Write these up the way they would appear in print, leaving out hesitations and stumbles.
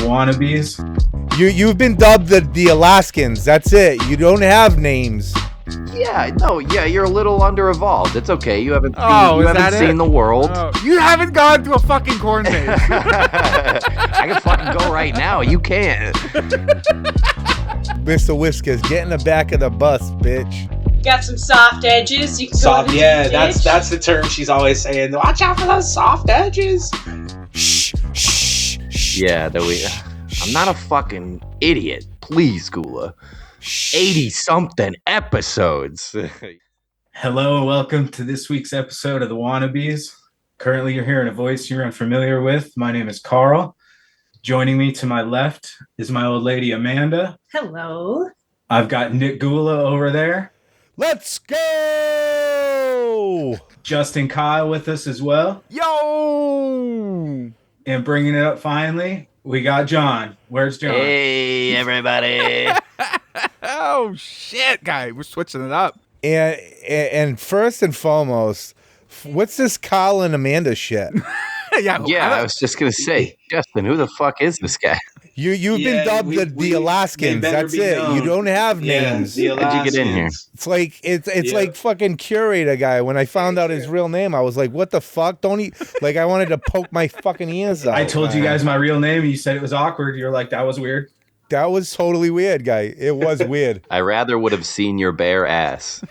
Wannabeez. You've been dubbed the Alaskans. That's it. You don't have names. Yeah, you're a little under-evolved. It's okay. You haven't seen the world. Oh, you haven't gone to a fucking corn maze. I can fucking go right now. You can't. Mr. Whiskers, get in the back of the bus, bitch. Got some soft edges. You can Soft, go to yeah, the ditch. that's the term she's always saying. Watch out for those soft edges. Shh. Yeah, I'm not a fucking idiot. Please, Gula. 80-something episodes. Hello and welcome to this week's episode of the Wannabeez. Currently, you're hearing a voice you're unfamiliar with. My name is Carl. Joining me to my left is my old lady, Amanda. Hello. I've got Nick Gula over there. Let's go! Justin Kyle with us as well. Yo! And bringing it up finally, we got John. Where's John? Hey, everybody. Oh, shit, guy. We're switching it up. And first and foremost, what's this Kyle and Amanda shit? Yeah, I was just going to say, Justin, who the fuck is this guy? You've been dubbed the Alaskans. That's it. Known. You don't have names. How'd you get in here? It's like like fucking curator guy. When I found out his real name, I was like, "What the fuck? Don't he?" Like I wanted to poke my fucking ears out. I told you guys my real name, and you said it was awkward. You're like, "That was weird." That was totally weird, guy. It was weird. I rather would have seen your bare ass.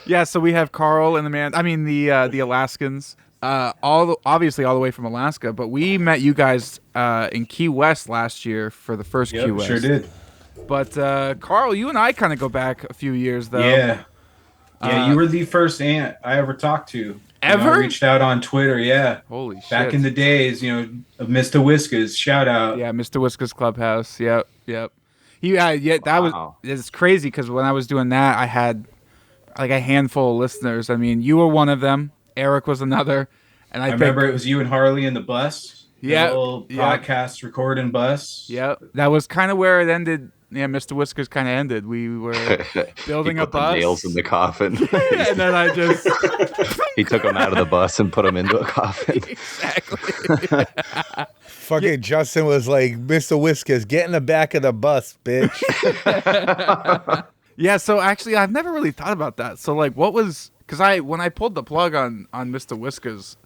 Yeah, so we have Carl and the Alaskans. Obviously all the way from Alaska, but we met you guys in Key West last year for the first Key West. Sure did. But Carl, you and I kind of go back a few years though. Yeah, you were the first aunt I ever talked to. Ever? I reached out on Twitter. Yeah. Holy shit. Back in the days, of Mr. Whiskers. Shout out. Yeah, Mr. Whiskers Clubhouse. Yep. It's crazy because when I was doing that, I had like a handful of listeners. I mean, you were one of them. Eric was another. And I remember it was you and Harley in the bus. Yeah. Little podcast recording bus. Yep. That was kind of where it ended. Yeah, Mr. Whiskers kind of ended. We were building a bus. The nails in the coffin. And then I just... He took them out of the bus and put them into a coffin. Exactly. Fucking Justin was like, Mr. Whiskers, get in the back of the bus, bitch. Yeah, so actually, I've never really thought about that. So, like, what was... Because when I pulled the plug on Mr. Whiskers,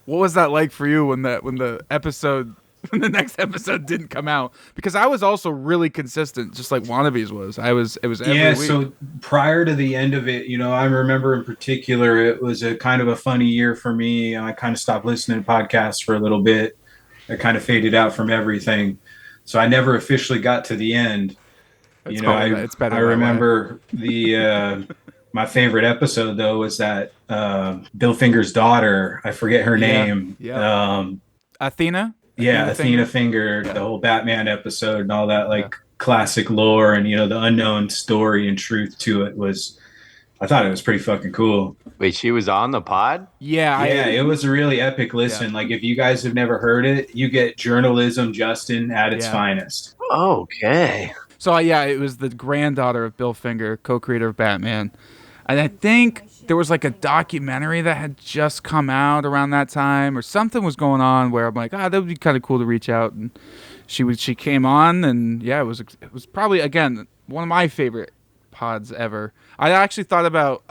what was that like for you when the next episode didn't come out? Because I was also really consistent, just like Wannabeez was. It was every week. So prior to the end of it, I remember in particular, it was a kind of a funny year for me. I kind of stopped listening to podcasts for a little bit. I kind of faded out from everything. So I never officially got to the end. It's better. I remember my favorite episode, though, was that Bill Finger's daughter. I forget her name. Yeah. Athena? Yeah, Athena Finger, the whole Batman episode and all that, classic lore and, the unknown story and truth to it I thought it was pretty fucking cool. Wait, she was on the pod? Yeah. It was a really epic listen. Yeah. Like, if you guys have never heard it, you get journalism Justin at its finest. Okay. So, it was the granddaughter of Bill Finger, co-creator of Batman. And I think there was like a documentary that had just come out around that time, or something was going on where I'm like, that would be kind of cool to reach out. And she came on, and it was probably, again, one of my favorite pods ever. I actually thought about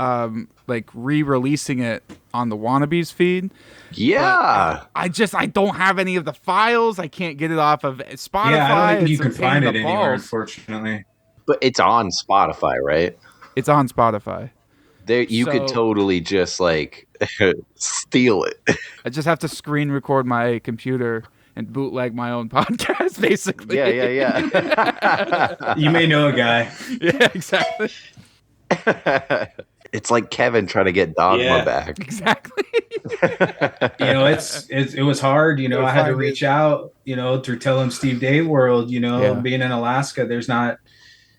re-releasing it on the Wannabeez feed. Yeah. I don't have any of the files. I can't get it off of Spotify. Yeah, I don't think you can find it anywhere, unfortunately. But it's on Spotify, right? It's on Spotify. You could totally just steal it. I just have to screen record my computer and bootleg my own podcast, basically. Yeah. You may know a guy. Yeah, exactly. It's like Kevin trying to get Dogma back. Exactly. It was hard. I had to reach out, to tell him Steve Dave World, being in Alaska, there's not...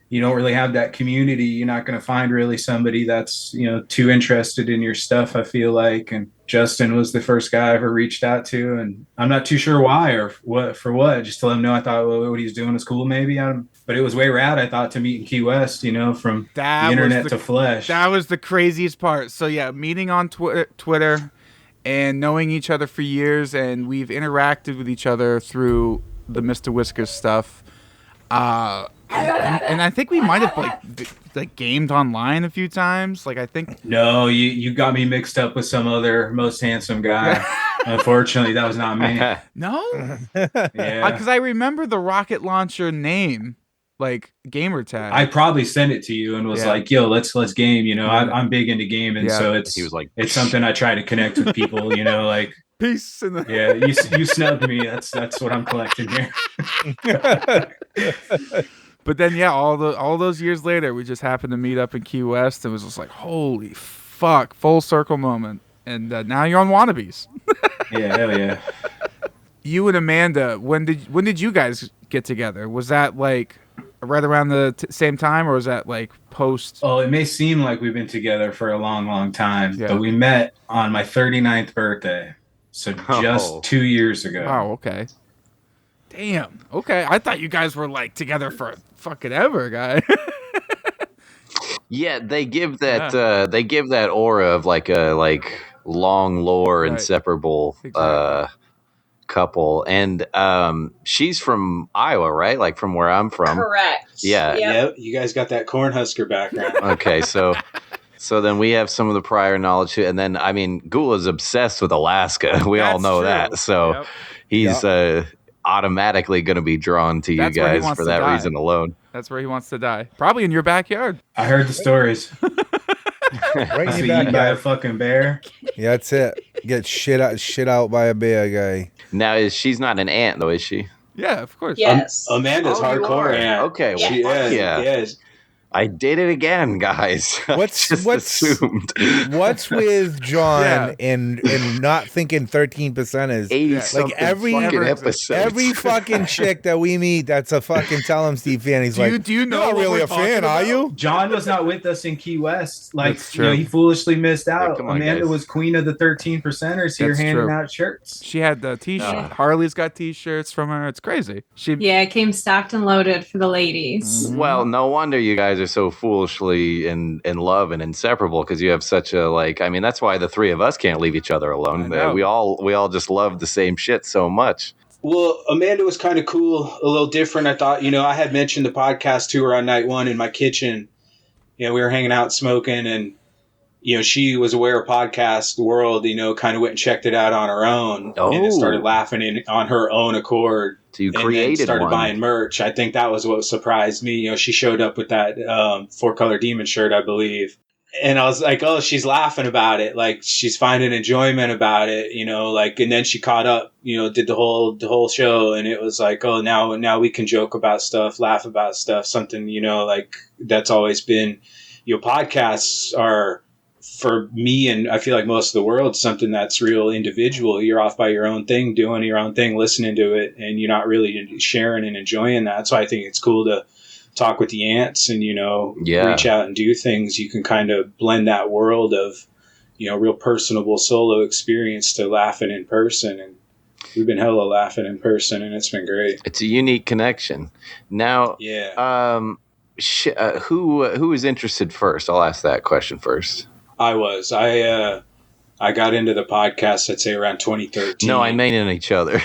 You don't really have that community. You're not going to find really somebody that's, too interested in your stuff, I feel like. And Justin was the first guy I ever reached out to. And I'm not too sure why or what. Just to let him know I thought what he was doing was cool maybe. But it was way rad, I thought, to meet in Key West, from the internet to flesh. That was the craziest part. So, meeting on Twitter. and knowing each other for years, and we've interacted with each other through the Mr. Whiskers stuff. And I think we might have like gamed online a few times. Like I think. No, you got me mixed up with some other most handsome guy. Unfortunately, that was not me. No. Yeah. Because I remember the rocket launcher name, like gamer tag. I probably sent it to you and was like, "Yo, let's game." You know, I'm big into gaming, so he was like, it's something I try to connect with people. You know, like. Peace. You snubbed me. That's what I'm collecting here. But then, all those years later, we just happened to meet up in Key West. It was just like, holy fuck, full circle moment. And now you're on Wannabeez. Yeah, hell yeah. You and Amanda, when did you guys get together? Was that like right around the same time, or was that like post? Oh, it may seem like we've been together for a long, long time, but we met on my 39th birthday. So just 2 years ago. Oh, okay. Damn. Okay. I thought you guys were like together for fucking ever, guy. Yeah, they give that aura of like a long lore inseparable couple. And she's from Iowa, right? Like from where I'm from. Correct. Yeah. Yep. You guys got that Cornhusker background. Okay, so then we have some of the prior knowledge, and then I mean, Ghoul is obsessed with Alaska. We all know that, so he's automatically going to be drawn to you guys for that reason alone. That's where he wants to die. Probably in your backyard. I heard the stories. Right in your eaten by a backyard. fucking bear. Yeah, that's it. Get shit out by a bear, guy. Now, she's not an ant, though, is she? Yeah, of course. Yes. Amanda's hardcore ant. Okay, Yeah. She is. yeah. Yes. I did it again, guys. What's assumed? What's with John and not thinking 13% is 80 like every fucking chick that we meet that's a fucking Tell 'em Steve fan. He's like, do you know you're not what really we're a fan, talking are about? you? John was not with us in Key West. Like, That's you know, true. he foolishly missed out. come on, Amanda guys. was queen of the 13%ers here That's handing true. out shirts. She had the t-shirt. Harley's got t-shirts from her. It's crazy. Yeah, it came stocked and loaded for the ladies. Well, no wonder you guys are so foolishly in love and inseparable, because you have such a I mean, that's why the three of us can't leave each other alone. We all just love the same shit so much. Well, Amanda was kind of cool, a little different. I thought, you know, I had mentioned the podcast to her on night one in my kitchen. You know, we were hanging out smoking, and, you know, she was aware of podcast world, you know, kind of went and checked it out on her own and it started laughing on her own accord. So you created started one. buying merch. I think that was what surprised me. You know, she showed up with that 4-color demon shirt, I believe. And I was like, oh, she's laughing about it. Like, she's finding enjoyment about it, you know, like, and then she caught up, you know, did the whole show. And it was like, oh, now we can joke about stuff, laugh about stuff, something, you know, like that's always been, you know, podcasts are, for me, and I feel like most of the world, something that's real individual. You're off by your own thing, doing your own thing, listening to it, and you're not really sharing and enjoying that. So I think it's cool to talk with the ants and, you know, reach out and do things. You can kind of blend that world of, you know, real personable solo experience to laughing in person. And we've been hella laughing in person, and it's been great. It's a unique connection. Now, who is interested first? I'll ask that question first. I got into the podcast, I'd say around 2013. No, I mean in each other.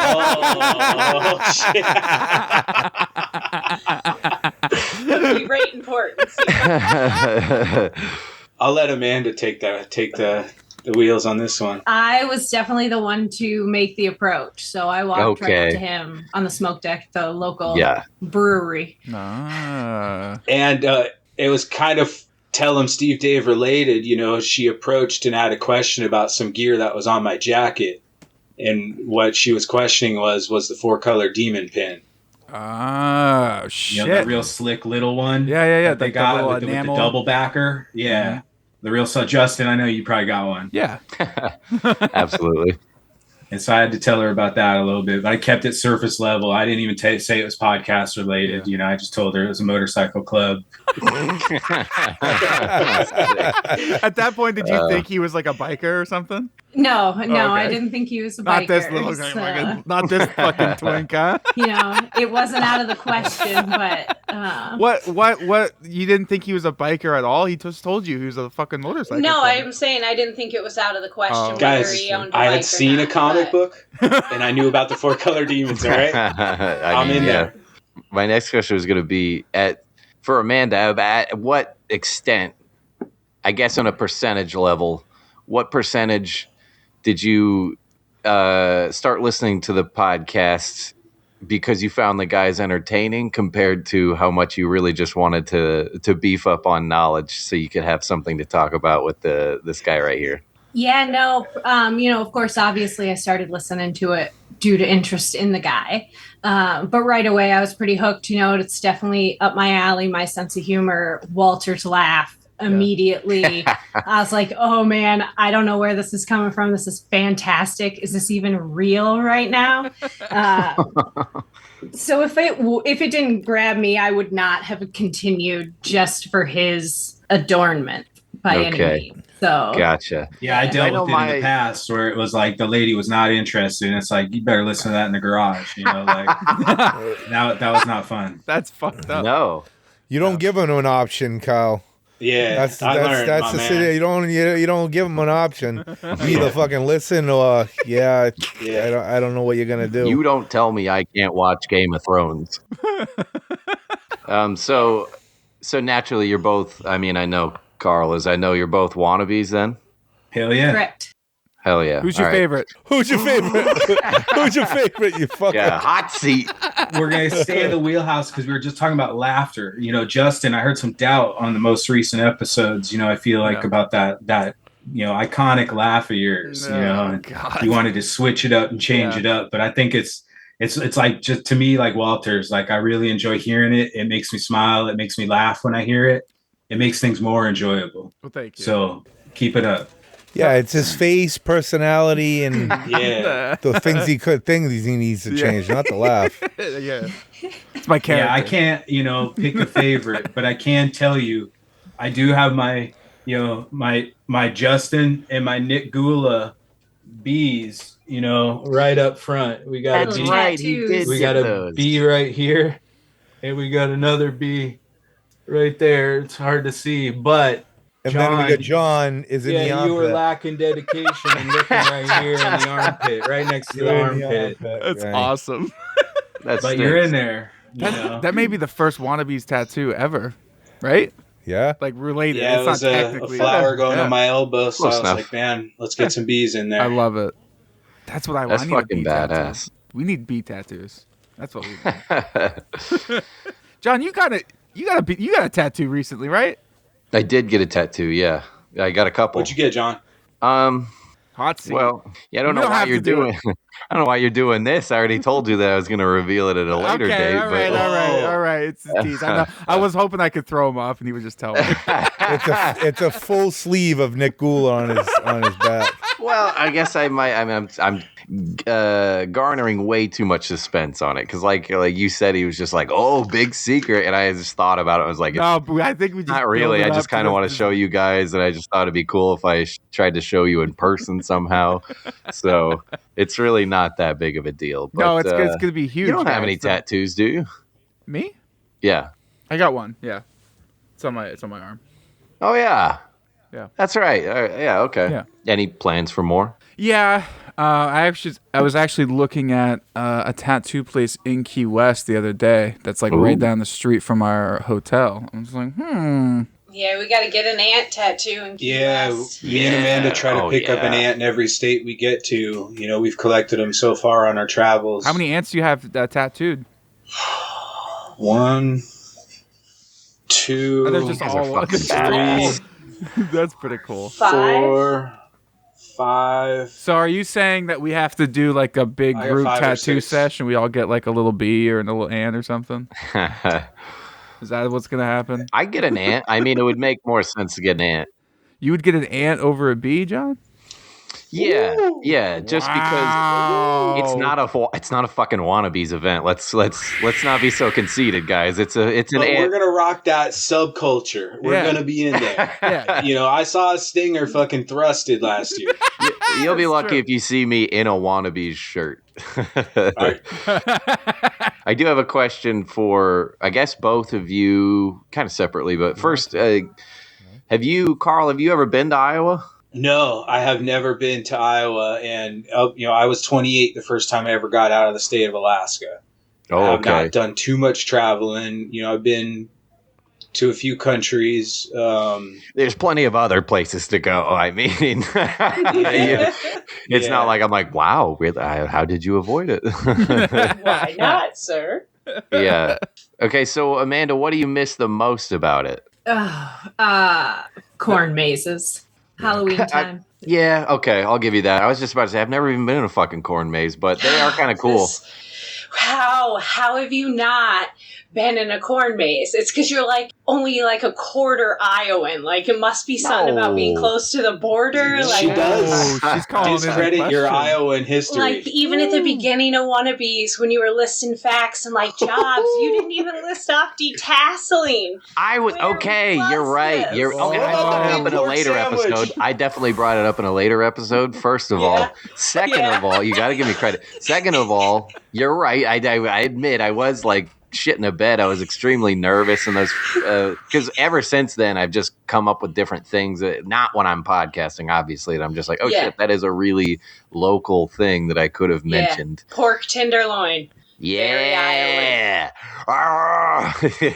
Oh, shit. That'd be great importance. I'll let Amanda take the wheels on this one. I was definitely the one to make the approach. So I walked right up to him on the smoke deck, the local brewery. Ah. And it was kind of Tell 'em Steve Dave related. You know, she approached and had a question about some gear that was on my jacket. And what she was questioning was the 4-color demon pin. Ah, shit. You know, that real slick little one? Yeah. They got with the double backer. Yeah. Mm-hmm. The real Justin, I know you probably got one. Yeah. Absolutely. And so I had to tell her about that a little bit, but I kept it surface level. I didn't even say it was podcast related. You know, I just told her it was a motorcycle club. At that point, did you think he was like a biker or something? No, okay. I didn't think he was a biker. Not this little guy, not this fucking twink, huh? It wasn't out of the question, but what? You didn't think he was a biker at all? He just told you he was a fucking motorcycle. No, I'm saying I didn't think it was out of the question. Guys, I had seen a comic book, and I knew about the 4-color demons. All right, I'm in there. My next question was going to be for Amanda. At what extent, I guess, on a percentage level, what percentage did you start listening to the podcast because you found the guys entertaining compared to how much you really just wanted to beef up on knowledge so you could have something to talk about with this guy right here? Yeah, no, of course, obviously I started listening to it due to interest in the guy. But right away I was pretty hooked. It's definitely up my alley, my sense of humor, Walter's laugh. Immediately I was like, oh man, I don't know where this is coming from. This is fantastic. Is this even real right now? So if it didn't grab me, I would not have continued just for his adornment by any means. So gotcha. Yeah, I dealt with it in the past where it was like the lady was not interested, and it's like, you better listen to that in the garage. Like that was not fun. That's fucked up. No, you don't give them an option, Kyle. Yeah, that's the city. You don't give them an option. You either fucking listen or I don't know what you're gonna do. You don't tell me I can't watch Game of Thrones. So naturally you're both. I mean, I know Carl is. I know you're both Wannabeez then. Hell yeah. Correct. Hell yeah. Who's your favorite? Who's your favorite? Who's your favorite? You fucking hot seat. We're going to stay in the wheelhouse because we were just talking about laughter. Justin, I heard some doubt on the most recent episodes. I feel like about that iconic laugh of yours. And you wanted to switch it up and change it up, but I think it's like, just to me, like Walter's. Like, I really enjoy hearing it. It makes me smile. It makes me laugh when I hear it. It makes things more enjoyable. Well, thank you. So keep it up. Yeah, it's his face, personality, and the things he needs to change, not the laugh. Yeah, it's my character. Yeah, I can't, pick a favorite, but I can tell you, I do have my, my Justin and my Nick Gula bees, right up front. We got That's right. He did. We got a bee right here, and we got another bee right there. It's hard to see, but. And then we got John is in the armpit. You were lacking dedication and looking right here in the armpit, right next to the armpit. That's awesome. But you're in there. That may be the first Wannabeez tattoo ever, right? Yeah. Like related. Yeah, it's it was not a technically flower going on my elbow, so I was like, man, let's get some bees in there. I love it. That's what I want. That's fucking badass. Tattoo. We need bee tattoos. That's what we need. John, you got a tattoo recently, right? I did get a tattoo, yeah. I got a couple. What'd you get, John? Hot seat. Well, I don't know why you're doing. I don't know why you're doing this. I already told you that I was going to reveal it at a later date. All right. It's a tease. I was hoping I could throw him off, and he would just tell me. It's a full sleeve of Nick Gula on his back. Well, I guess I might. I'm garnering way too much suspense on it because, like you said, he was just like, "Oh, big secret," and I just thought about it. I was like, "No, I think we just not really. I just kind of want to show you guys, and I just thought it'd be cool if I tried to show you in person somehow." So it's really not that big of a deal. But, no, it's gonna be huge. You don't have any tattoos, do you? Me? Yeah, I got one. Yeah, it's on my arm. Oh yeah. Yeah, that's right. Yeah, okay. Yeah. Any plans for more? Yeah, I was actually looking at a tattoo place in Key West the other day. That's like right down the street from our hotel. I was like, Yeah, we got to get an ant tattoo in Key West. Me and Amanda try to pick up an ant in every state we get to. We've collected them so far on our travels. How many ants do you have tattooed? 1, 2, they're just all 3. That's pretty cool. 4, 5. So are you saying that we have to do like a big group tattoo session? We all get like a little bee or a little ant or something? Is that what's going to happen? I get an ant. I mean, it would make more sense to get an ant. You would get an ant over a bee, John? Yeah, just because it's not a fucking Wannabeez event. Let's not be so conceited, guys. It's an ant. We're gonna rock that subculture. We're gonna be in there. I saw a stinger fucking thrusted last year. You'll be lucky if you see me in a Wannabeez shirt. I do have a question for, I guess, both of you, kind of separately. But first, Carl, have you ever been to Iowa? No, I have never been to Iowa. And, I was 28 the first time I ever got out of the state of Alaska. Oh, I have not done too much traveling. I've been to a few countries. There's plenty of other places to go. I mean, it's not like I'm like, wow, really, how did you avoid it? Why not, sir? Yeah. Okay, so Amanda, what do you miss the most about it? Corn mazes. Halloween time. Yeah, okay, I'll give you that. I was just about to say, I've never even been in a fucking corn maze, but they are kind of cool. How have you not been in a corn maze? It's because you're only a quarter Iowan. It must be something about being close to the border. She does. She's calling discredit your Iowan history. Even at the beginning of Wannabeez, when you were listing facts and jobs, you didn't even list off detasseling. I was you're right. I brought it up in a later episode. I definitely brought it up in a later episode. First of all, second of all, you got to give me credit. Second of all, you're right. I admit I was shitting a bed. I was extremely nervous, and those because ever since then I've just come up with different things. Not when I'm podcasting, obviously. And I'm just like, shit, that is a really local thing that I could have mentioned. Pork tenderloin. Yeah.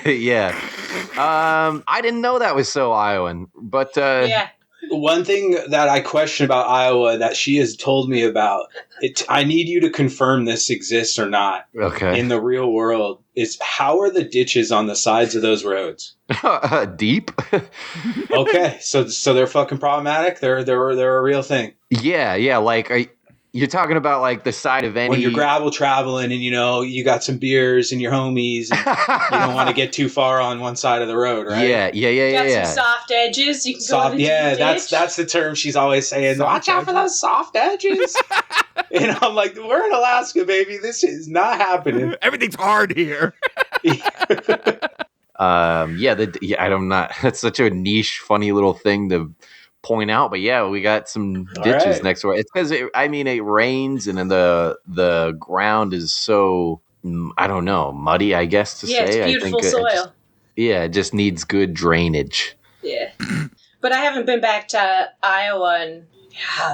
Yeah. I didn't know that was so Iowan, but yeah. One thing that I question about Iowa that she has told me about, I need you to confirm this exists or not. Okay. In the real world, is how are the ditches on the sides of those roads? Deep. Okay, so they're fucking problematic. They're a real thing. Yeah. You're talking about the side of any... When you're gravel traveling and, you got some beers and your homies and you don't want to get too far on one side of the road, right? Yeah. Got some soft edges. You can go into the ditch. that's the term she's always saying. Watch out for those soft edges. And I'm like, we're in Alaska, baby. This is not happening. Everything's hard here. I'm not... That's such a niche, funny little thing to... point out, but we got some ditches next door. It's because it rains and then the ground is so I don't know, muddy, I guess to say. It's beautiful soil. It just needs good drainage. Yeah, but I haven't been back to Iowa in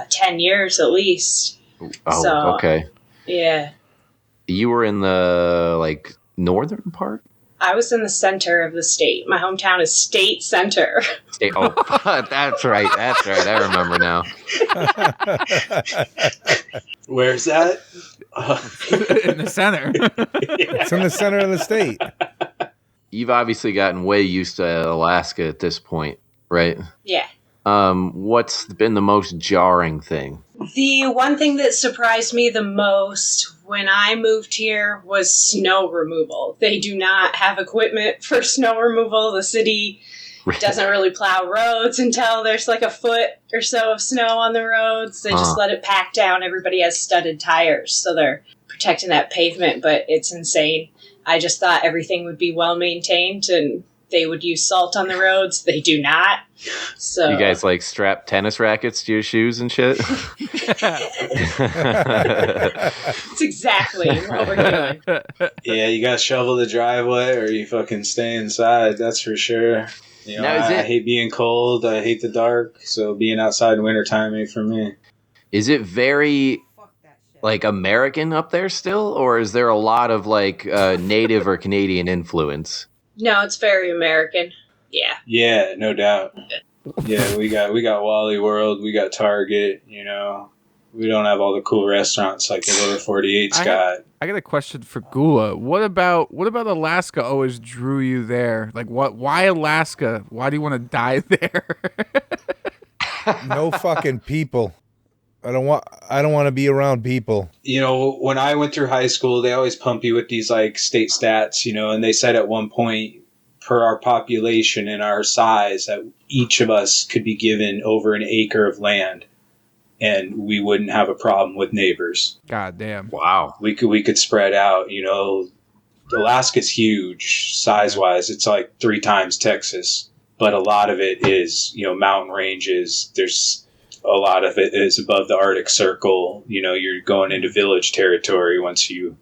10 years at least. Oh, so, okay. Yeah. You were in the northern part? I was in the center of the state. My hometown is State Center. Oh, that's right. I remember now. Where's that? In the center. It's in the center of the state. You've obviously gotten way used to Alaska at this point, right? Yeah. What's been the most jarring thing? The one thing that surprised me the most when I moved here was snow removal. They do not have equipment for snow removal. The city doesn't really plow roads until there's a foot or so of snow on the roads. They just let it pack down. Everybody has studded tires, so they're protecting that pavement, but it's insane. I just thought everything would be well maintained and they would use salt on the roads. They do not. So you guys strap tennis rackets to your shoes and shit? It's exactly what we're doing. Yeah, you got to shovel the driveway or you fucking stay inside. That's for sure. I hate being cold. I hate the dark. So being outside in wintertime ain't for me. Is it very American up there still? Or is there a lot of native or Canadian influence? No, it's very American. Yeah. Yeah, no doubt. Yeah, we got Wally World, we got Target, We don't have all the cool restaurants like the lower 48's got. I got a question for Gula. What about Alaska always drew you there? Why Alaska? Why do you want to die there? No fucking people. I don't want to be around people. When I went through high school, they always pump you with these state stats, and they said at one point per our population and our size that each of us could be given over an acre of land and we wouldn't have a problem with neighbors. God damn. Wow. We could spread out, Alaska's huge size wise. It's 3 times Texas, but a lot of it is, mountain ranges. There's a lot of it is above the Arctic Circle. You know, you're going into village territory once you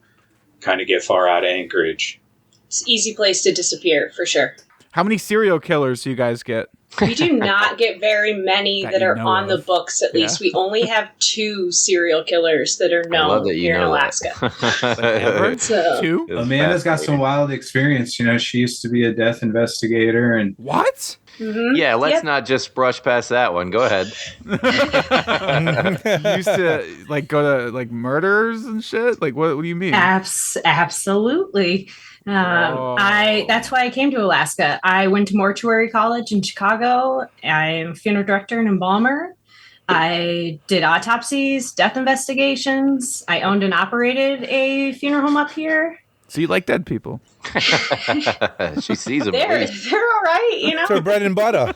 kind of get far out of Anchorage. It's an easy place to disappear, for sure. How many serial killers do you guys get? We do not get very many that are on the books, at least. We only have 2 serial killers that are known here in Alaska. So, 2? Amanda's got some wild experience. You know, she used to be a death investigator. And what? Mm-hmm. Yeah, let's not just brush past that one. Go ahead. You used to like go to like murders and shit? Like what do you mean? Absolutely. That's why I came to Alaska. I went to mortuary college in Chicago. I'm a funeral director and embalmer. I did autopsies, death investigations. I owned and operated a funeral home up here. So you like dead people? She sees them. They're all right, you know. For bread and butter.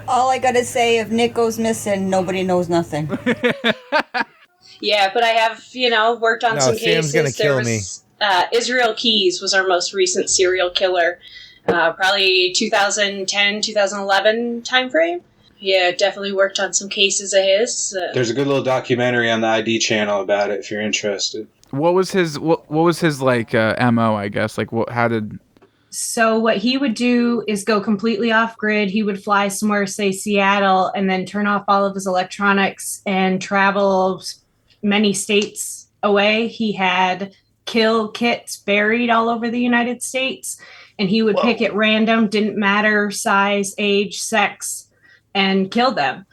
All I gotta say, if Nick goes missing, nobody knows nothing. Yeah, but I have, worked on some cases. Sam's gonna kill me. Israel Keys was our most recent serial killer, probably 2010, 2011 timeframe. Yeah, definitely worked on some cases of his. There's a good little documentary on the ID channel about it if you're interested. What was his like MO? I guess how did. So what he would do is go completely off grid. He would fly somewhere, say Seattle, and then turn off all of his electronics and travel many states away. He had kill kits buried all over the United States, and he would pick at random, didn't matter size, age, sex, and kill them.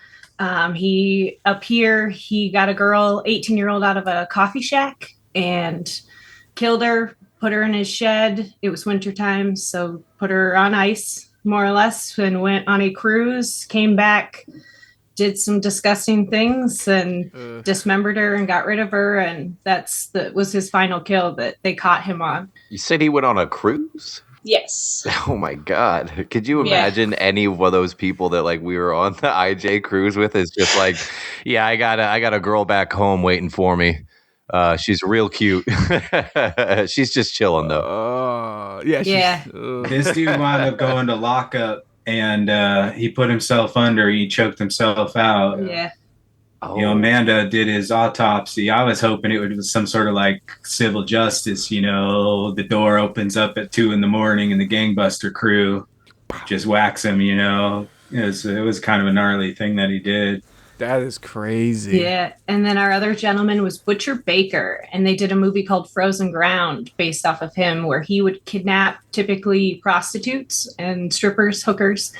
He got a girl, 18-year-old, out of a coffee shack and killed her, put her in his shed. It was wintertime, so put her on ice, more or less, and went on a cruise, came back, did some disgusting things, and dismembered her and got rid of her, and was his final kill that they caught him on. You said he went on a cruise? Yes. Oh my God. Could you imagine any of those people that we were on the IJ cruise with is just like, yeah, I got a girl back home waiting for me. She's real cute. She's just chilling though. Yeah. This dude wound up going to lockup and he put himself under. He choked himself out. Yeah. Amanda did his autopsy. I was hoping it would be some sort of civil justice. The door opens up at 2 a.m. and the gangbuster crew just whacks him. It was kind of a gnarly thing that he did. That is crazy. Yeah. And then our other gentleman was Butcher Baker, and they did a movie called Frozen Ground based off of him, where he would kidnap typically prostitutes and strippers, hookers,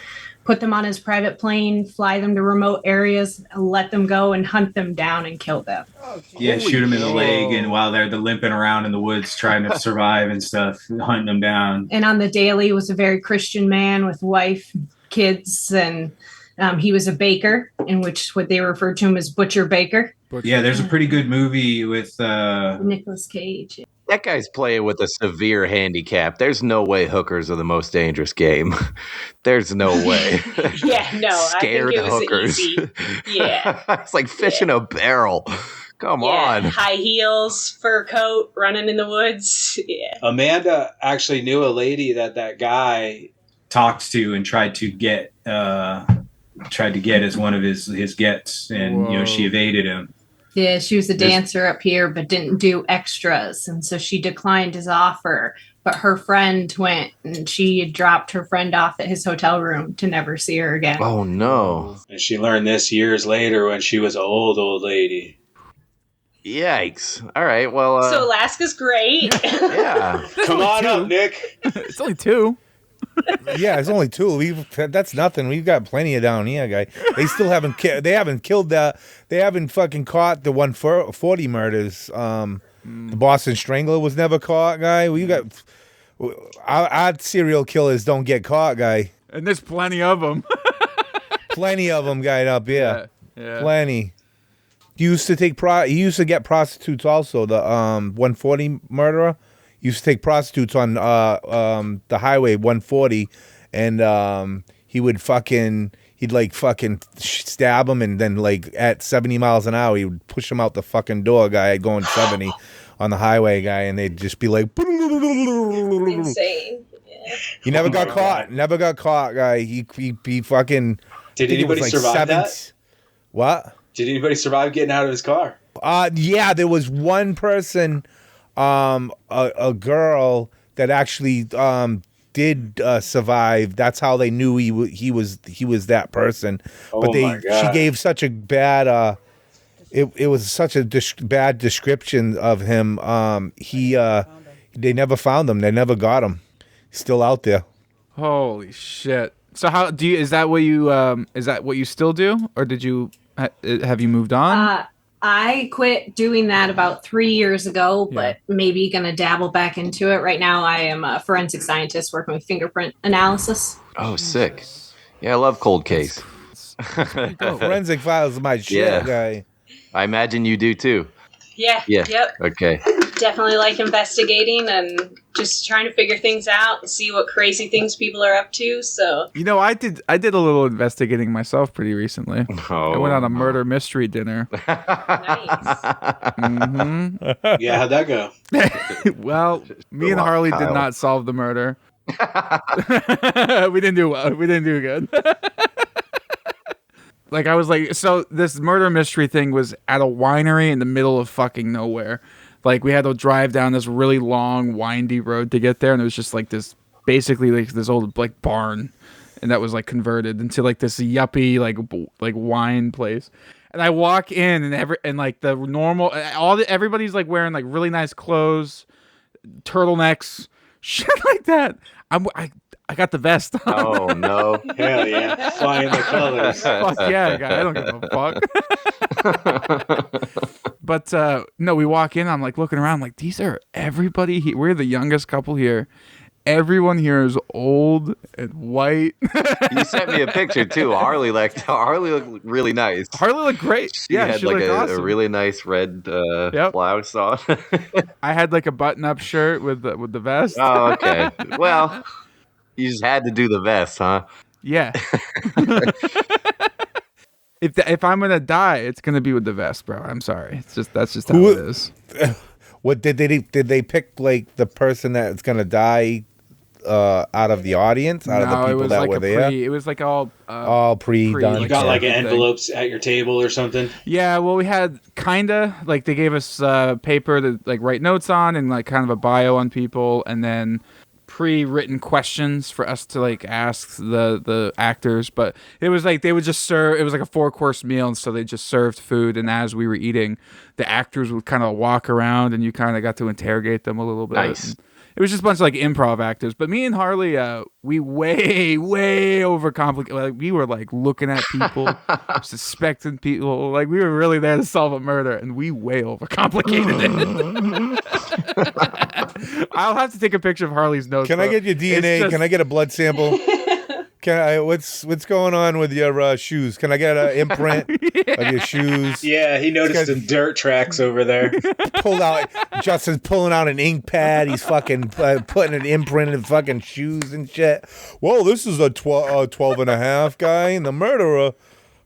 put them on his private plane, fly them to remote areas, let them go and hunt them down and kill them. Shoot them in the leg, and while they're limping around in the woods trying to survive and stuff, hunting them down. And on the daily was a very Christian man with wife, kids, and he was a baker, in which what they referred to him as Butcher Baker. Yeah, there's a pretty good movie with Nicolas Cage. That guy's playing with a severe handicap. There's no way hookers are the most dangerous game. There's no way. Yeah, no. Scared I think it was hookers. easy. Yeah. It's like fish in a barrel. Come on. High heels, fur coat, running in the woods. Yeah. Amanda actually knew a lady that guy talked to and tried to get as one of his gets, and she evaded him. Yeah, she was a dancer up here, but didn't do extras, and so she declined his offer. But her friend went, and she dropped her friend off at his hotel room to never see her again. Oh no! And she learned this years later when she was an old lady. Yikes! All right, well. So Alaska's great. Yeah, come on up, Nick. It's only 2. Yeah, it's only 2. That's nothing. We've got plenty of down here, guy. They still haven't. They haven't killed the. They haven't fucking caught the 140 murders. The Boston Strangler was never caught, guy. We got. Our serial killers don't get caught, guy. And there's plenty of them. Plenty of them, guy, up here. Yeah. Plenty. He used to get prostitutes also. The 140 murderer. Used to take prostitutes on the highway 140, and he'd fucking stab them, and then at 70 miles an hour he would push them out the fucking door, guy, going 70 on the highway, guy, and they'd just be like insane. Yeah. He never got caught. Never got caught, guy. He fucking. Did anybody survive that? What? Did anybody survive getting out of his car? Yeah, there was one person, a girl that actually did survive. That's how they knew he was that person. Oh but my God. she gave such a bad it was such a bad description of him. They never found him. They never got him. He's still out there. Holy shit! So how do you? Is that what you still do, or did you have you moved on? I quit doing that about 3 years ago, but maybe gonna dabble back into it. Right now, I am a forensic scientist working with fingerprint analysis. Oh, sick! Yeah, I love cold case. Forensic files is my shit, guy. I imagine you do too. Yeah. Yep. Okay. Definitely like investigating and just trying to figure things out and see what crazy things people are up to. So I did a little investigating myself pretty recently. I went on a murder mystery dinner. nice. Yeah, how'd that go? Well, me and Harley did not solve the murder. We didn't do well. We didn't do good. Like, I was like, so this murder mystery thing was at a winery in the middle of fucking nowhere. Like, we had to drive down this really long, windy road to get there, and it was just like this, basically like this old like barn, and that was like converted into like this yuppie like wine place. And I walk in, and like the normal, everybody's like wearing like really nice clothes, turtlenecks, shit like that. I got the vest on. Oh, no. Hell yeah. Flying the colors. Fuck yeah, guy. I don't give a fuck. But no, we walk in. I'm like looking around. I'm like, these are everybody here. We're the youngest couple here. Everyone here is old and white. You sent me a picture too. Harley looked really nice. Harley looked great. She had like a really nice red blouse on. I had like a button-up shirt with the vest. Oh, okay. Well, you just had to do the vest, huh? Yeah. If I'm gonna die, it's gonna be with the vest, bro. I'm sorry. That's just how it is. What did they pick, like the person that's gonna die out of the audience, out of the people that were there? It was like all pre-done. You got like envelopes at your table or something? Yeah, well, we had kinda like they gave us paper to like write notes on and like kind of a bio on people, and then pre-written questions for us to like ask the actors. But it was like they would just serve. It was like a 4-course meal, and so they just served food. And as we were eating, the actors would kind of walk around, and you kind of got to interrogate them a little bit. Nice. And it was just a bunch of like improv actors. But me and Harley, we way overcomplicated. Like, we were like looking at people, suspecting people. Like, we were really there to solve a murder, and we way overcomplicated it. I'll have to take a picture of Harley's notes. Can I get your DNA? Can I get a blood sample? What's going on with your shoes? Can I get an imprint of your shoes? Yeah, he noticed some dirt tracks over there. Justin's pulling out an ink pad. He's fucking putting an imprint in fucking shoes and shit. Well, this is a 12 and a half guy, and the murderer,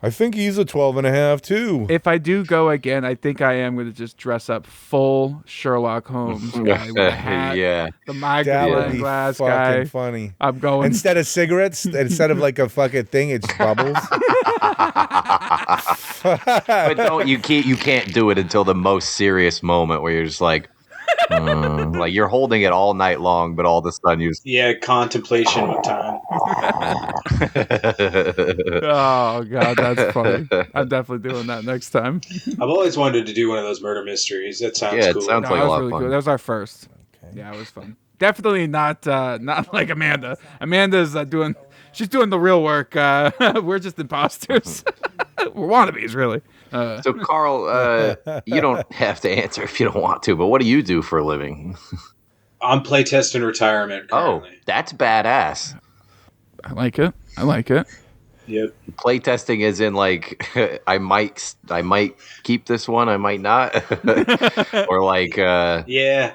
I think he's a 12 and a half too. If I do go again, I think I am going to just dress up full Sherlock Holmes guy with a hat, the magnifying glass guy. Funny. I'm going instead of cigarettes, instead of like a fucking thing, it's bubbles. But you can't do it until the most serious moment where you're just like you're holding it all night long, but all of a sudden you contemplation with time. Oh god, that's funny. I'm definitely doing that next time. I've always wanted to do one of those murder mysteries. That sounds cool. It sounds like a lot of fun. Cool. That was our first. Okay. Yeah, it was fun. Definitely not like Amanda. Amanda's she's doing the real work. We're just imposters. We're wannabes, really. So, Carl, you don't have to answer if you don't want to, but what do you do for a living? I'm playtest in retirement currently. Oh, that's badass. I like it. Yep. Playtesting is in like I might keep this one, I might not, or like yeah,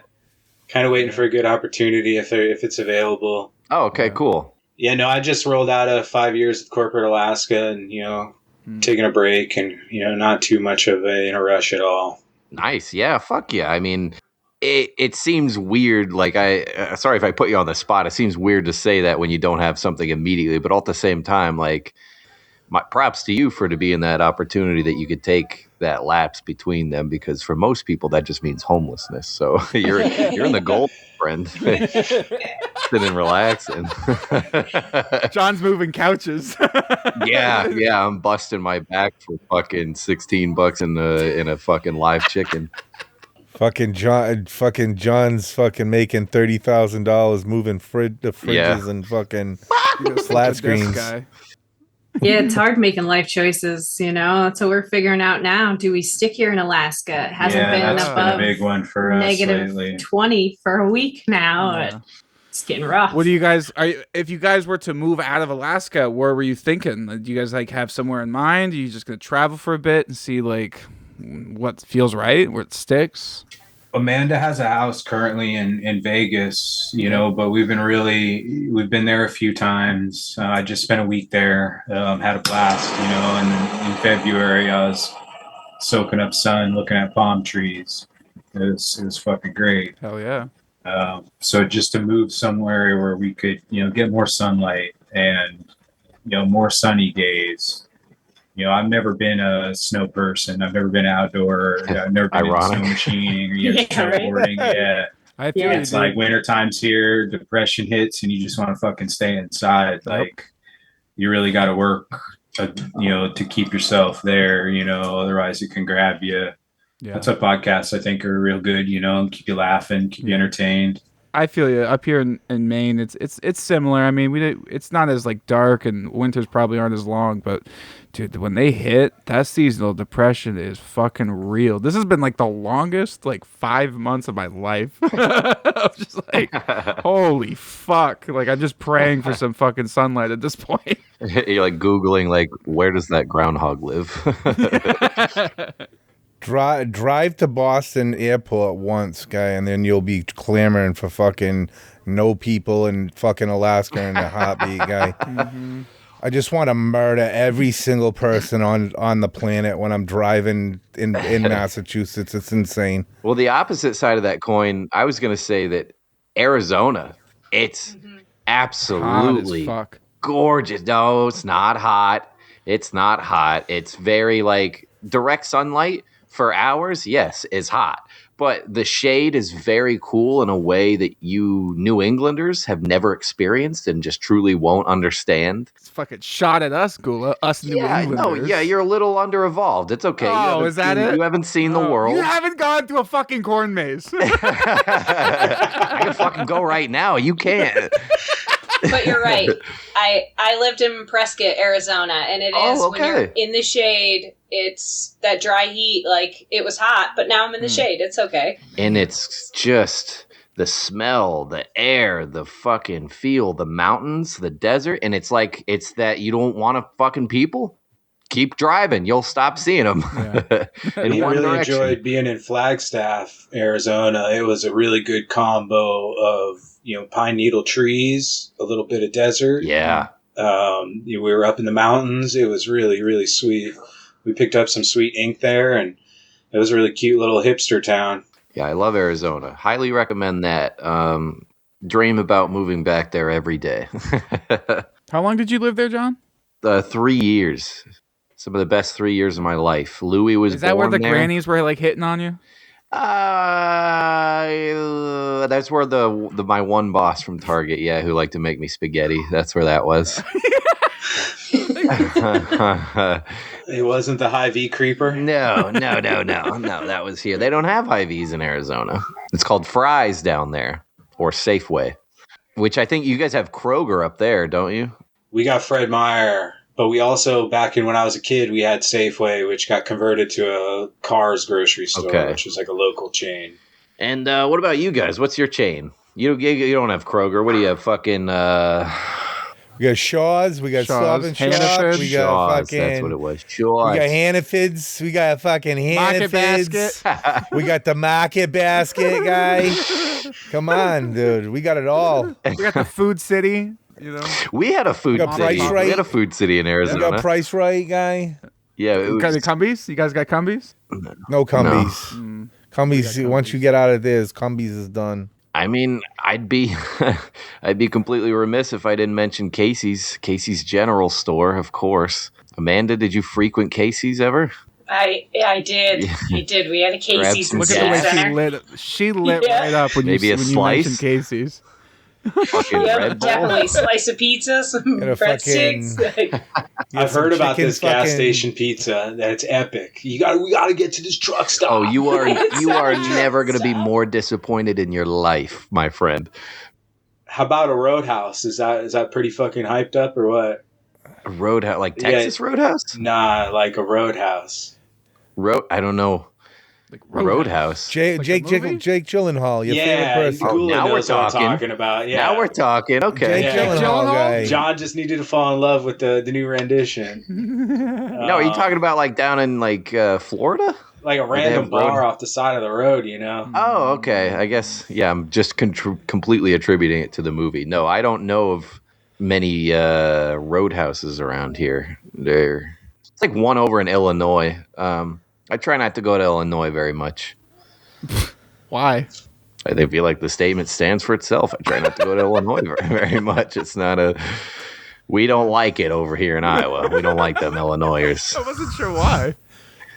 kind of waiting for a good opportunity if it's available. Oh, okay, cool. Yeah, no, I just rolled out of 5 years of corporate Alaska, and taking a break, and not too much of in a rush at all. Nice, yeah, fuck yeah. I mean, it seems weird. Like sorry if I put you on the spot. It seems weird to say that when you don't have something immediately, but all at the same time, like my props to you to be in that opportunity that you could take that lapse between them, because for most people that just means homelessness. So you're in the gold, friend. Sitting and relaxing. John's moving couches. yeah, I'm busting my back for fucking $16 in a fucking live chicken. Fucking John's fucking making $30,000 moving the fridges and fucking flat screens. Yeah, it's hard making life choices, That's what we're figuring out now. Do we stick here in Alaska? It hasn't been above a big one for us lately. -20 for a week now. Yeah. It's getting rough. What do you guys if you guys were to move out of Alaska, where were you thinking? Do you guys have somewhere in mind? Are you just gonna travel for a bit and see what feels right, where it sticks? Amanda has a house currently in Vegas, but we've been there a few times. I just spent a week there, had a blast, and in February I was soaking up sun, looking at palm trees. It was fucking great. Hell yeah. So just to move somewhere where we could, get more sunlight and, more sunny days. I've never been a snow person. I've never been outdoor. I've never been in snow machining or snowboarding. Right? Yeah. I feel it's like winter times here, depression hits, and you just want to fucking stay inside. Like, you really got to work, to keep yourself there, otherwise it can grab you. Yeah. That's what podcasts, I think, are real good, and keep you laughing, keep you entertained. I feel you. Up here in Maine, it's similar. I mean, it's not as dark, and winters probably aren't as long, but dude, when they hit, that seasonal depression is fucking real. This has been the longest 5 months of my life. I'm just holy fuck. I'm just praying for some fucking sunlight at this point. You're Googling where does that groundhog live? Drive to Boston Airport once, guy, and then you'll be clamoring for fucking no people in fucking Alaska in a heartbeat, guy. Mm-hmm. I just want to murder every single person on the planet when I'm driving in Massachusetts. It's insane. Well, the opposite side of that coin, I was going to say that Arizona, it's absolutely gorgeous. No, it's not hot. It's not hot. It's very direct sunlight for hours, yes, is hot. But the shade is very cool in a way that you New Englanders have never experienced and just truly won't understand. It's fucking shot at us, Gula. Us New Englanders. You're a little underevolved. It's okay. Oh, is that it? You haven't seen the world. You haven't gone to a fucking corn maze. I can fucking go right now. You can't. But you're right. I lived in Prescott, Arizona, and it is when you're in the shade, it's that dry heat. It was hot, but now I'm in the shade. It's okay. And it's just the smell, the air, the fucking feel, the mountains, the desert, and it's that you don't want to fucking people. Keep driving. You'll stop seeing them. Yeah. I really enjoyed being in Flagstaff, Arizona. It was a really good combo of pine needle trees, a little bit of desert. Yeah. We were up in the mountains. It was really, really sweet. We picked up some sweet ink there, and it was a really cute little hipster town. Yeah, I love Arizona. Highly recommend that. Dream about moving back there every day. How long did you live there, John? 3 years. Some of the best 3 years of my life. Louis was born there. Is that where the grannies were hitting on you? That's where my one boss from Target, who liked to make me spaghetti. That's where that was. It wasn't the Hy-Vee creeper? No, that was here. They don't have Hy-Vees in Arizona. It's called Fry's down there, or Safeway, which I think you guys have Kroger up there, don't you? We got Fred Meyer. But we also, back in when I was a kid, we had Safeway, which got converted to a Carr's grocery store, which was a local chain. And what about you guys? What's your chain? You don't have Kroger. What do you have? Fucking... We got Shaw's. We got Stop and Shop. We got fucking... That's what it was. Shaw's. We got Hannafids. We got fucking Hannafids. We got the Market Basket guy. Come on, dude. We got it all. We got the Food City. We had a food city. Right. We had a food city in Arizona. We got Price Right, guy. Yeah. You got Cumbies? You guys got Cumbies? No Cumbies. No. Cumbies. Once you get out of this, Cumbies is done. I mean, I'd be completely remiss if I didn't mention Casey's General Store, of course. Amanda, did you frequent Casey's ever? I did. I did. We had a Casey's. Look at the way she lit right up when you mentioned Casey's. Definitely slice of pizza, some breadsticks. I've heard about this gas station pizza. That's epic. We gotta get to this truck stop. Oh, you are never gonna be more disappointed in your life, my friend. How about a Roadhouse? Is that pretty fucking hyped up or what? A Roadhouse, like Texas Roadhouse? Nah, like a Roadhouse. I don't know. Like Roadhouse. Jake Gyllenhaal, your favorite person. Oh, now we're talking about. Yeah. Now we're talking. Okay. Jake Gyllenhaal guy. John just needed to fall in love with the new rendition. No, are you talking about like down in like Florida? Like a random bar off the side of the road, you know? Oh, okay. I guess, yeah, I'm just completely attributing it to the movie. No, I don't know of many roadhouses around here. It's like one over in Illinois. I try not to go to Illinois very much. Why? I feel like the statement stands for itself. I try not to go to Illinois very much. It's not we don't like it over here in Iowa. We don't like them Illinoisers. I wasn't sure why.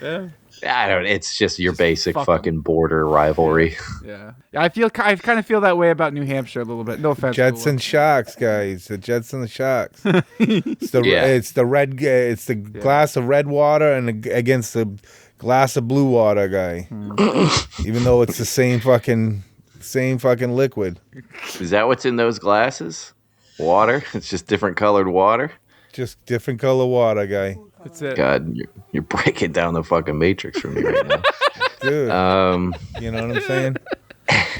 Yeah. It's just your basic fucking border rivalry. Yeah. I kind of feel that way about New Hampshire a little bit. No offense. Jets and Sharks, guys. The Jets and the Sharks. It's the glass of red water and against the glass of blue water, guy. Even though it's the same fucking liquid. Is that what's in those glasses? Water? It's just different colored water? Just different color water, guy. That's it. God, you're breaking down the fucking Matrix for me right now. Dude. You know what I'm saying?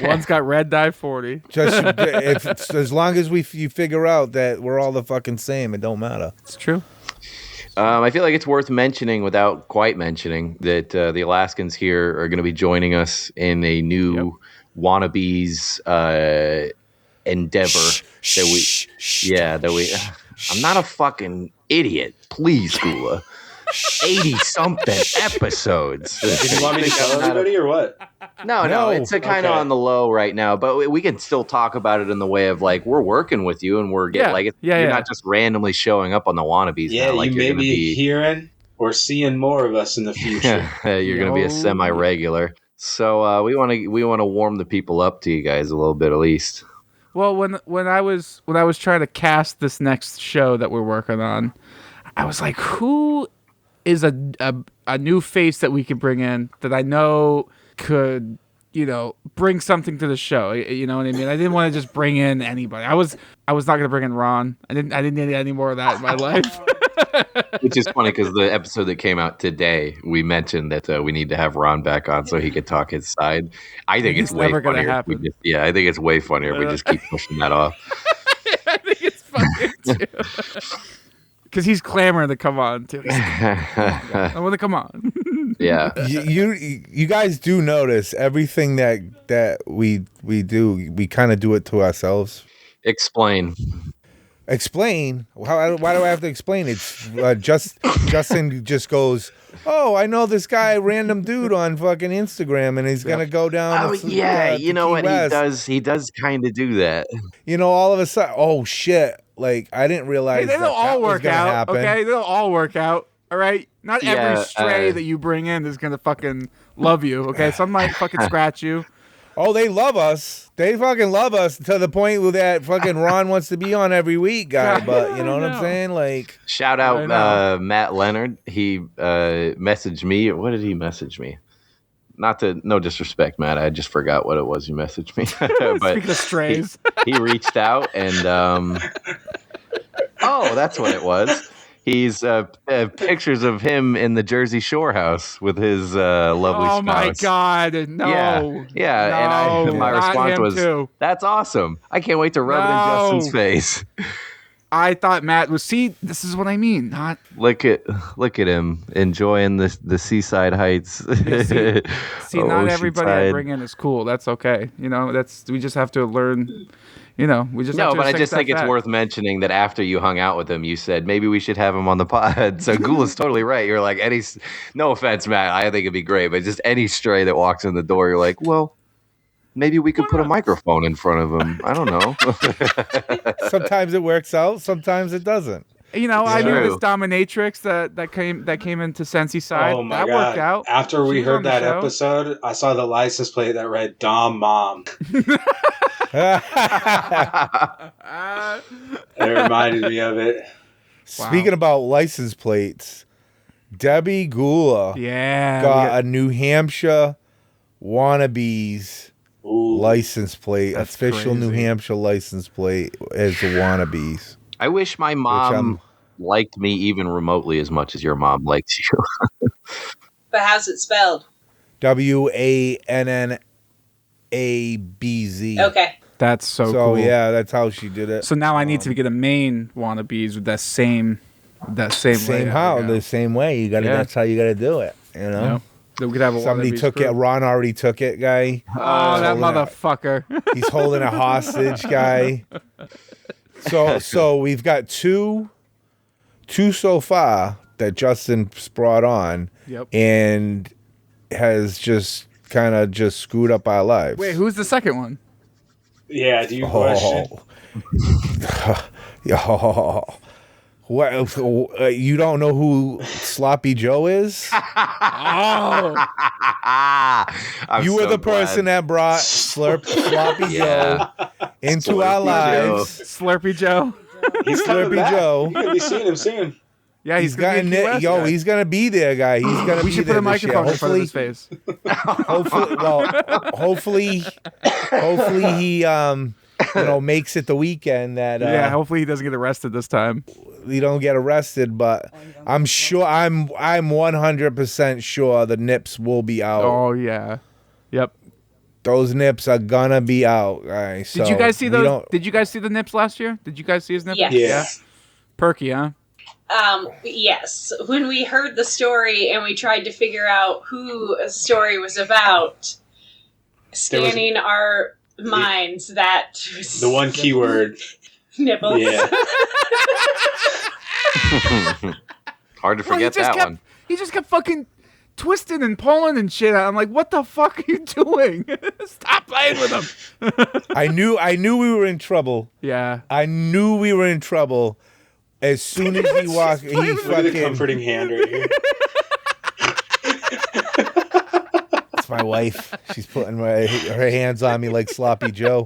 One's got red dye 40. As long as you figure out that we're all the fucking same, it don't matter. It's true. I feel like it's worth mentioning without quite mentioning that the Alaskans here are going to be joining us in a new Wannabeez endeavor that we I'm not a fucking idiot. Please, Gula. 80-something episodes. Do you want me to tell everybody or what? No, it's kind of on the low right now, but we can still talk about it in the way of like we're working with you and you're not just randomly showing up on the Wannabeez. Yeah, like you may be hearing or seeing more of us in the future. You're going to be a semi-regular. So we want to warm the people up to you guys a little bit at least. Well, when I was trying to cast this next show that we're working on, I was like, who is a new face that we could bring in that I know could, bring something to the show. You know what I mean? I didn't want to just bring in anybody. I was not going to bring in Ron. I didn't need any more of that in my life. Which is funny because the episode that came out today, we mentioned that we need to have Ron back on so he could talk his side. I think it's way funnier. I think it's way funnier. We just keep pushing that off. I think it's funny too. Because he's clamoring to come on too. I want to come on. Yeah. You guys do notice everything that we do. We kind of do it to ourselves. Explain. Why do I have to explain? It's Justin just goes, oh, I know this guy, random dude on fucking Instagram, and he's gonna go down. You know what he does? He does kind of do that. All of a sudden, oh shit! Like I didn't realize they don't all work out. Happen. Okay, they don't all work out. All right, not every stray that you bring in is gonna fucking love you. Okay, some might fucking scratch you. Oh, they love us. They fucking love us to the point where that fucking Ron wants to be on every week, guy. But you know what I'm saying? Like, shout out Matt Leonard. He messaged me. What did he message me? No disrespect, Matt. I just forgot what it was you messaged me. But speaking of strays, he reached out and that's what it was. He's pictures of him in the Jersey Shore house with his lovely spouse. Oh my God! No. Yeah. No, and my response was, "That's awesome! I can't wait to rub it in Justin's face." I thought Matt was. See, this is what I mean. Not look at him enjoying the seaside heights. See, not everybody I bring in is cool. That's okay. We just have to learn. But I just think it's worth mentioning that after you hung out with him, you said maybe we should have him on the pod. So Gula's totally right. You're like, no offense, Matt, I think it'd be great, but just any stray that walks in the door, you're like, well, maybe we could put a microphone in front of him. I don't know. Sometimes it works out. Sometimes it doesn't. You know, I knew this dominatrix that came into Sensi's side. Oh my that God. worked out. After we heard that episode, I saw the license plate that read Dom Mom. It reminded me of it. Speaking about license plates, Debbie Gula got a New Hampshire Wannabeez license plate, official New Hampshire license plate as the Wannabeez. I wish my mom liked me even remotely as much as your mom likes you. But how's it spelled? WANNABZ. Okay. That's so cool. Yeah, that's how she did it. So now I need to get a main Wannabeez with that same way. The same way. You got to. That's how you got to do it. You know. Yep. We could have a Somebody took it. Ron already took it, guy. Oh, that motherfucker! He's holding a hostage, guy. So we've got two so far that Justin's brought on, and has just kind of just screwed up our lives. Wait, who's the second one? Yeah, do you question? What? You don't know who Sloppy Joe is? You were the person that brought Sloppy Joe into our lives. Slurpy Joe. He's Slurpy Joe. You're gonna be seeing him soon. Yeah, he's gonna he's gonna be there, guy. He's gonna. We should put a microphone in front of his face. Hopefully he makes it the weekend. That hopefully he doesn't get arrested this time. We don't get arrested, but I'm sure I'm 100% sure the nips will be out. Oh yeah, yep. Those nips are gonna be out, guys. Did you guys see those? Did you guys see the nips last year? Did you guys see his nips? Yes. Yeah. Perky, huh? Yes. When we heard the story and we tried to figure out who a story was about, scanning our minds, that was the one keyword. Nipples. Yeah. Hard to forget one. He just kept fucking twisting and pulling and shit. I'm like, what the fuck are you doing? Stop playing with him. I knew we were in trouble. Yeah. I knew we were in trouble. As soon as he walked, he Look at the comforting hand right here. It's my wife. She's putting her hands on me like Sloppy Joe.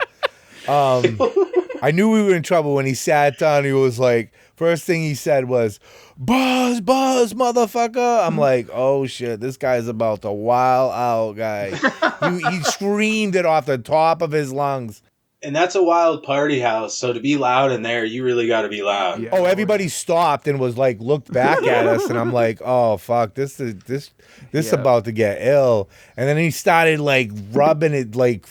I knew we were in trouble when he sat down. He was like, first thing he said was, "Buzz, motherfucker." I'm like, oh shit, this guy's about to wild out, guy. He screamed it off the top of his lungs. And that's a wild party house, so to be loud in there, you really got to be loud. Yeah. Oh, everybody stopped and was like, looked back at us, and I'm like, oh fuck, this about to get ill. And then he started like rubbing it, like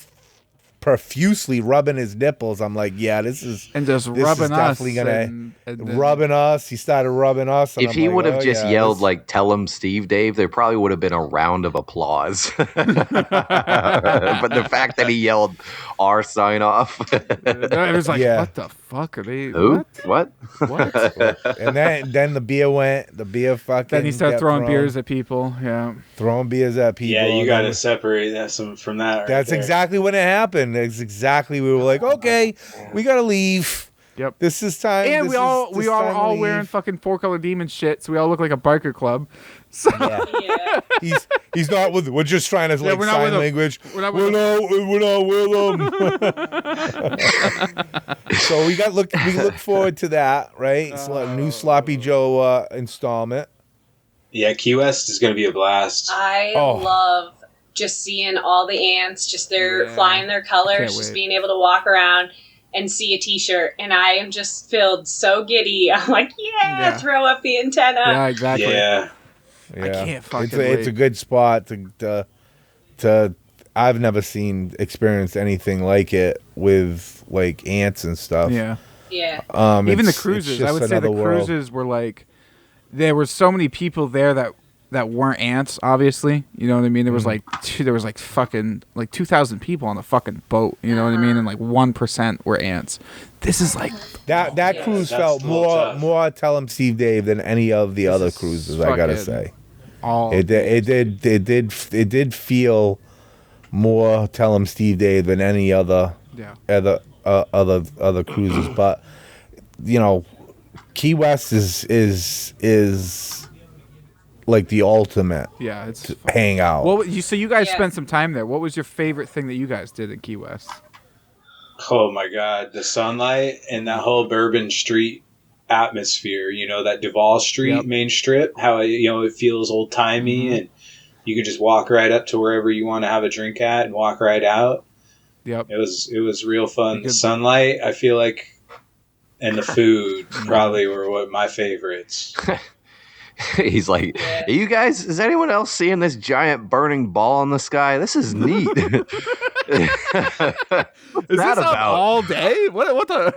profusely rubbing his nipples. I'm like, yeah, this is rubbing us. Definitely gonna rubbing us. He started rubbing us. If he would have just yelled like, "Tell him, Steve, Dave," there probably would have been a round of applause. But the fact that he yelled our sign off, it was like, what the fuck are they? Who? What? And then the beer went. The beer fucking. Then he started throwing beers at people. Yeah, throwing beers at people. Yeah, you got to separate that from that. Right That's there. exactly when it happened. That's exactly. We were like, okay, we gotta leave. Yep. This is time. And we are all wearing fucking 4-color demon shit, so we all look like a biker club. So Yeah. He's not with. We're just trying to like sign language. We're not with him. So we look forward to that, right? It's a new Sloppy Joe installment. Yeah, Key West is going to be a blast. I love just seeing all the ants, just flying their colors, just being able to walk around and see a t-shirt, and I am just filled so giddy. I'm like, throw up the antenna. Yeah, exactly. Yeah. I can't fucking It's a good spot to I've never experienced anything like it with like ants and stuff. Yeah. Yeah. Even the cruises. I would say the cruises were like, there were so many people there that weren't ants, obviously. You know what I mean? There was like fucking like 2,000 people on the fucking boat. You know what I mean? And like 1% were ants. This is like that cruise felt more Tell 'em Steve Dave than any of the other cruises. I gotta say, it did feel more Tell 'em Steve Dave than any other other cruises. But you know, Key West is like the ultimate. Yeah, it's hangout. Well, so you guys spent some time there. What was your favorite thing that you guys did in Key West? Oh my God, the sunlight and that whole Bourbon Street atmosphere. You know, that Duval Street main strip. How it feels old timey, and you can just walk right up to wherever you want to have a drink at and walk right out. Yep, it was real fun. The sunlight, I feel like, and the food probably were what my favorites. He's like, you guys, is anyone else seeing this giant burning ball in the sky? This is neat. Is that about all day? What the?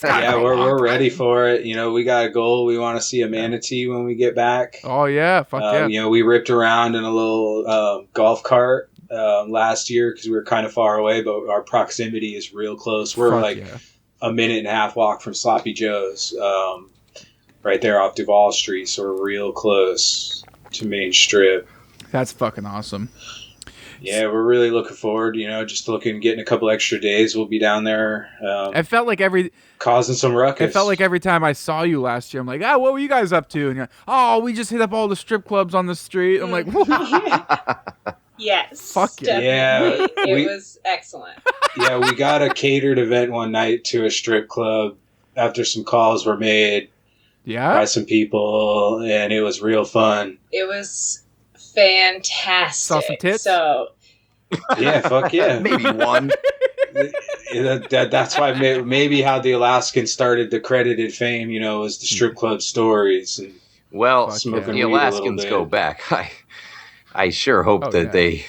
Yeah, we're ready for it. You know, we got a goal. We want to see a manatee when we get back. Oh yeah, fuck yeah. You know, we ripped around in a little golf cart last year because we were kind of far away, but our proximity is real close. We're a minute and a half walk from Sloppy Joe's. Right there off Duval Street, so we're real close to Main Strip. That's fucking awesome. Yeah, we're really looking forward. You know, just getting a couple extra days. We'll be down there. I felt like causing some ruckus. It felt like every time I saw you last year, I'm like, what were you guys up to? And you're like, oh, we just hit up all the strip clubs on the street. I'm like, yes, fuck yeah, it was excellent. Yeah, we got a catered event one night to a strip club after some calls were made. Yeah, by some people, and it was real fun. It was fantastic. Saw some tits? So yeah, fuck yeah, maybe one. That's why maybe how the Alaskans started the credited fame. You know, was the strip club stories and smoking the Alaskans go back. I sure hope that they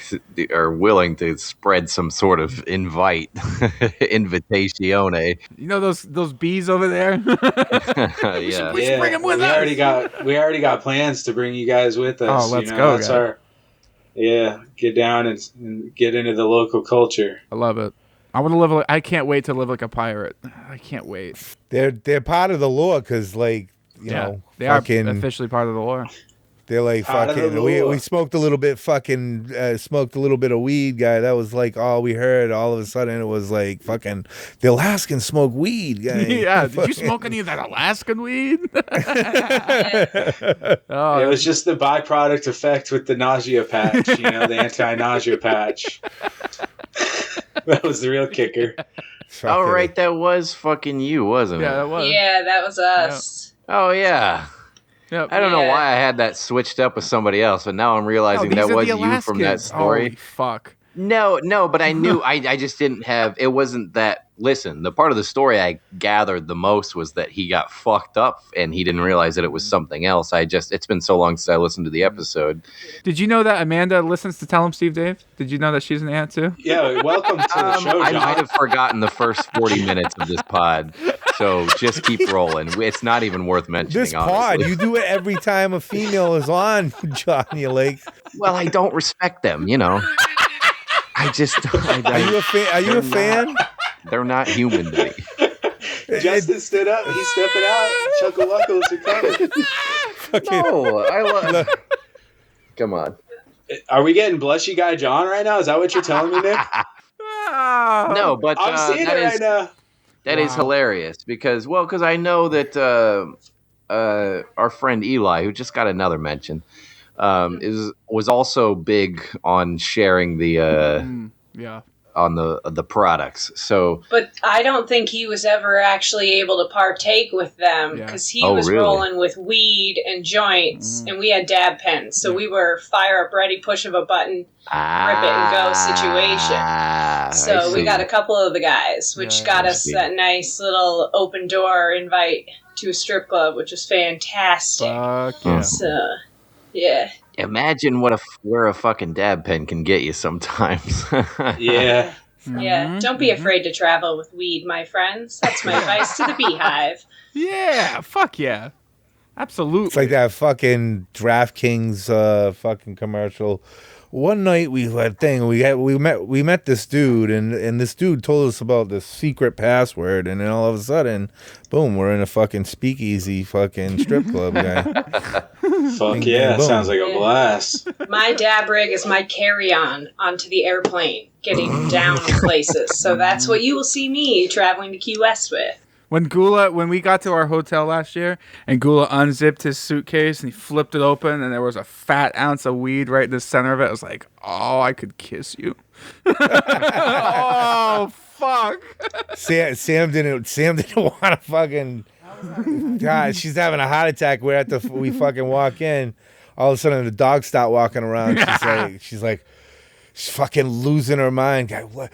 are willing to spread some sort of invitazione. You know those bees over there? We should bring them with us. We already got plans to bring you guys with us. Oh, let's go. That's get down and get into the local culture. I love it. I want to live. I can't wait to live like a pirate. I can't wait. They're part of the lore because, like, you know, they are officially part of the lore. They're like fucking. We smoked a little bit. Smoked a little bit of weed, guy. That was like all we heard. All of a sudden, it was like fucking. The Alaskans smoke weed, guy. Yeah. Did you smoke any of that Alaskan weed? It was just the byproduct effect with the nausea patch. You know, the anti-nausea patch. That was the real kicker. Oh right, that was fucking you, wasn't it? Yeah, that was. Yeah, that was us. Yeah. Oh yeah. Yep. I don't know why I had that switched up with somebody else, but now I'm realizing that was you from that story. Holy fuck. No, but I knew I just didn't have. It wasn't that. Listen, the part of the story I gathered the most was that he got fucked up and he didn't realize that it was something else. It's been so long since I listened to the episode. Did you know that Amanda listens to Tell 'em Steve Dave? Did you know that she's an aunt too? Yeah, welcome to the show, John. I might have forgotten the first 40 minutes of this pod, so just keep rolling. It's not even worth mentioning. This pod, you do it every time a female is on, John. You're like, well, I don't respect them, you know. I just. Are you a fan? They're not human to me. Justin stood up. He's stepping out. Chuckle Wuckles are coming. No, I love. Come on. Are we getting blushy guy John right now? Is that what you're telling me, Nick? No, but I'm seeing it right now. That is hilarious because I know that our friend Eli, who just got another mention, was also big on sharing the on the products. So, but I don't think he was ever actually able to partake with them because he was rolling with weed and joints, and we had dab pens, so we were fire up, ready, push of a button, rip it and go situation. So we got a couple of the guys, which got us that nice little open door invite to a strip club, which was fantastic. So, yeah. Imagine where a fucking dab pen can get you sometimes. Yeah. Yeah. Don't be afraid to travel with weed, my friends. That's my advice to the beehive. Yeah. Fuck yeah. Absolutely. It's like that fucking DraftKings fucking commercial. One night we met this dude and this dude told us about the secret password, and then all of a sudden, boom, we're in a fucking speakeasy fucking strip club, guy. Fuck yeah, sounds like a blast. My dab rig is my carry-on onto the airplane, getting down places. So that's what you will see me traveling to Key West with. When we got to our hotel last year, and Gula unzipped his suitcase and he flipped it open, and there was a fat ounce of weed right in the center of it. I was like, "Oh, I could kiss you." Oh fuck! Sam didn't want to fucking. God, she's having a heart attack. We fucking walk in. All of a sudden, the dogs start walking around. She's fucking losing her mind. God,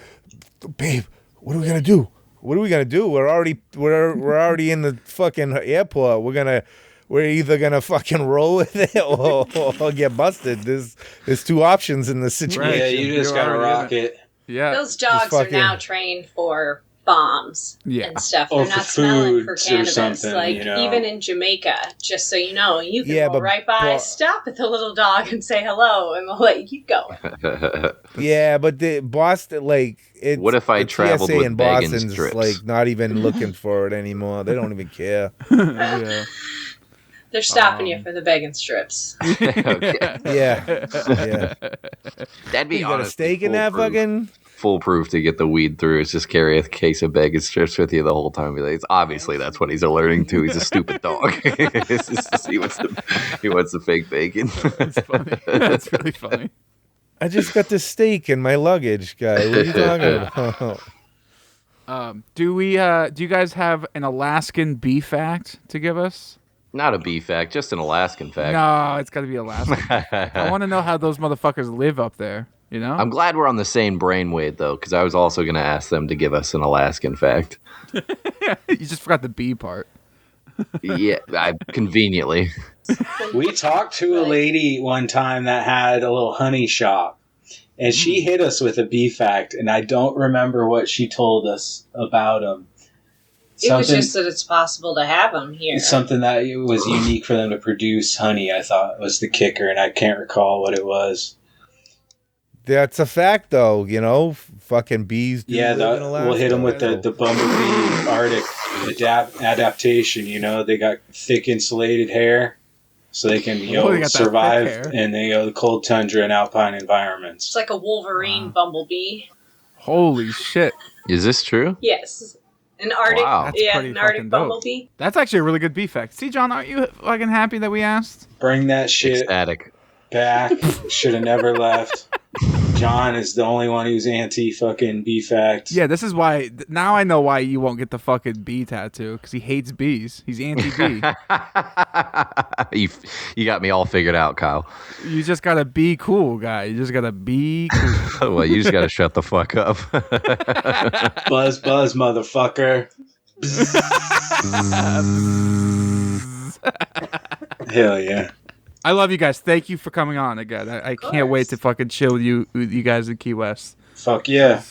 babe, what are we gonna do? What are we gonna do? We're already in the fucking airport. We're either gonna fucking roll with it or get busted. There's two options in this situation. Yeah, you just gotta rock it. Yeah, those dogs are now trained for bombs and stuff. They're not smelling for cannabis. Like even in Jamaica, just so you know, you can go right by, stop at the little dog and say hello, and they'll let you keep going. Yeah, but the Boston, like, what if I traveled TSA with in bag Boston's and strips? Like not even looking for it anymore. They don't even care. Yeah. They're stopping you for the bag and strips. Okay. Yeah. That'd be you got a steak in that fucking. Foolproof to get the weed through is just carry a case of bag and strips with you the whole time. Obviously, that's what he's alerting to. He's a stupid dog. he wants the fake bacon. That's funny. That's really funny. I just got the steak in my luggage, guy. What are you talking about? Do you guys have an Alaskan bee fact to give us? Not a bee fact, just an Alaskan fact. No, it's got to be Alaskan. I want to know how those motherfuckers live up there. You know? I'm glad we're on the same brainwave, though, because I was also going to ask them to give us an Alaskan fact. You just forgot the bee part. Yeah, conveniently. We talked to a lady one time that had a little honey shop, and she hit us with a bee fact, and I don't remember what she told us about them. It was just that it's possible to have them here. Something that it was unique for them to produce honey, I thought was the kicker, and I can't recall what it was. That's a fact, though. You know, fucking bees. We'll hit them with the bumblebee Arctic adaptation. You know, they got thick insulated hair, so they can survive in the cold tundra and alpine environments. It's like a Wolverine bumblebee. Holy shit! Is this true? Yes. An Arctic, an Arctic bumblebee. That's actually a really good bee fact. See, John, aren't you fucking happy that we asked? Bring that shit Ecstatic. back. Should have never left. John is the only one who's anti-fucking bee facts. Yeah, this is why. Now I know why you won't get the fucking bee tattoo, because he hates bees. He's anti-bee. You got me all figured out, Kyle. You just gotta be cool, guy. You just gotta be cool. Well, you just gotta shut the fuck up. Buzz, motherfucker. Hell yeah. I love you guys. Thank you for coming on again. I can't wait to fucking chill with you guys in Key West. Fuck yeah.